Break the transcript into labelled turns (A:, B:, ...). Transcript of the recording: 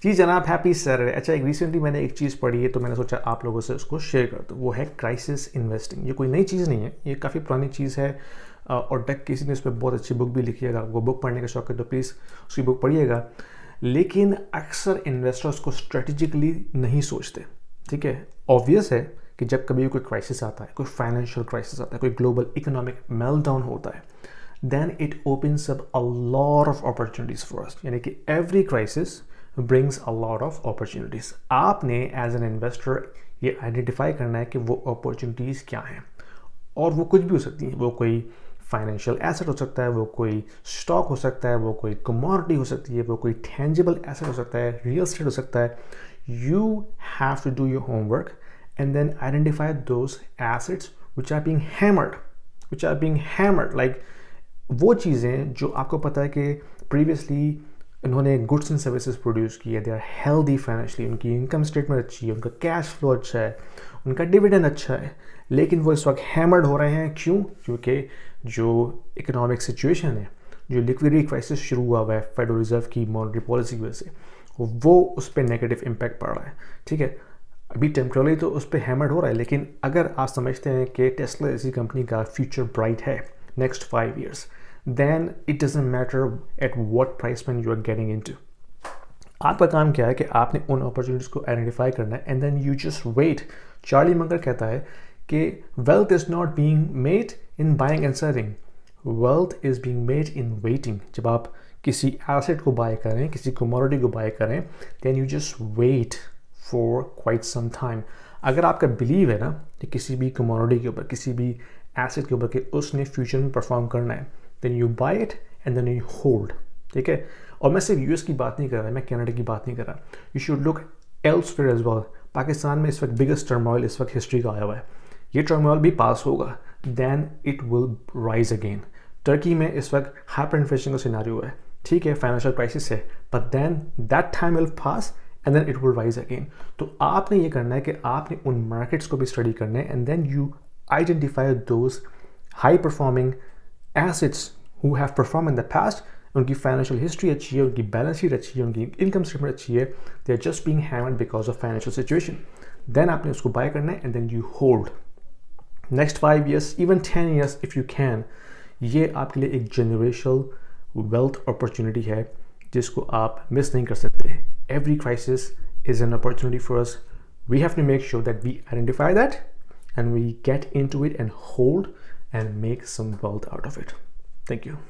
A: जी जनाब, happy Saturday. अच्छा, एक रिसेंटली मैंने एक चीज़ पढ़ी है तो मैंने सोचा आप लोगों से उसको शेयर कर दूँ। वो है क्राइसिस इन्वेस्टिंग। ये कोई नई चीज़ नहीं है, ये काफ़ी पुरानी चीज़ है और डक किसी ने उस पर बहुत अच्छी बुक भी लिखी है। अगर आपको बुक पढ़ने का शौक है तो प्लीज़ उसकी बुक पढ़िएगा। लेकिन अक्सर इन्वेस्टर्स को स्ट्रेटेजिकली नहीं सोचते। ठीक है, ऑब्वियस है कि जब कभी कोई क्राइसिस आता है, कोई फाइनेंशियल क्राइसिस आता है, कोई ग्लोबल इकोनॉमिक मेल्टडाउन होता है, then it opens up a lot of opportunities for us. यानी कि every crisis brings a lot of opportunities. आपने as an investor ये आइडेंटिफाई करना है कि वो अपॉर्चुनिटीज़ क्या हैं, और वो कुछ भी हो सकती हैं। वो कोई फाइनेंशियल एसेट हो सकता है, वो कोई स्टॉक हो सकता है, वो कोई कमोडिटी हो सकती है, वो कोई टेंजिबल एसेट हो सकता है, रियल एस्टेट हो सकता है। You have to do your homework and then identify those assets which are being hammered like वो चीज़ें जो आपको पता है कि प्रीवियसली इन्होंने गुड्स एंड सर्विसेज प्रोड्यूस किए, दे आर हेल्दी फाइनेंशियली, उनकी इनकम स्टेटमेंट अच्छी है, उनका कैश फ्लो अच्छा है, उनका डिविडेंड अच्छा है, लेकिन वो इस वक्त हैमर्ड हो रहे हैं। क्यों? क्योंकि जो इकोनॉमिक सिचुएशन है, जो लिक्विडिटी क्राइसिस शुरू हुआ है फेडरल रिजर्व की मॉनेटरी पॉलिसी की वजह से, वो उस पर नेगेटिव इम्पैक्ट पड़ रहा है। ठीक है, अभी टेम्पररी तो उस पर हैमर्ड हो रहा है, लेकिन अगर आप समझते हैं कि टेस्ला ऐसी कंपनी का फ्यूचर ब्राइट है next 5 years, then it doesn't matter at what price point you are getting into. आपका काम क्या है कि आपने उन अपॉर्चुनिटीज़ को आइडेंटिफाई करना है and then you just wait. Charlie Munger कहता है कि wealth is not being made in buying and selling, wealth is being made in waiting. जब आप किसी एसेट को बाय करें, किसी कमोडिटी को बाय करें, then you just wait for quite some time. अगर आपका बिलीव है ना कि किसी भी कमोडिटी के ऊपर, किसी भी एसेट के ऊपर कि उसने फ्यूचर में परफॉर्म करना है, then you buy it and then you hold. ठीक है, और मैं सिर्फ यूएस की बात नहीं कर रहा, मैं कनाडा की बात नहीं कर रहा। You should look elsewhere as well. Pakistan में इस वक्त बिगेस्ट टर्मोइल इस वक्त हिस्ट्री का आया हुआ है। ये टर्मोइल भी पास होगा, then it will rise again. Turkey में इस वक्त हाइपर इन्फ्लेशन का सिनेरियो है। ठीक है, फाइनेंशियल क्राइसिस है, but then that time will pass and then it will rise again. तो आपने ये करना है कि आपने उन मार्केट्स को भी स्टडी करना है and then you identify those high performing assets who have performed in the past. उनकी फाइनेंशियल हिस्ट्री अच्छी है, उनकी बैलेंस शीट अच्छी है, उनकी इनकम स्टेटमेंट अच्छी है, they are just being hammered because of financial situation. Then आपने उसको बाय करना है and then you hold next 5 years, even 10 years if you can. ये आपके लिए एक जनरेशनल वेल्थ अपॉर्चुनिटी है जिसको आप मिस नहीं कर सकते। Every crisis is an opportunity for us. We have to make sure that we identify that and we get into it and hold and make some wealth out of it. Thank you.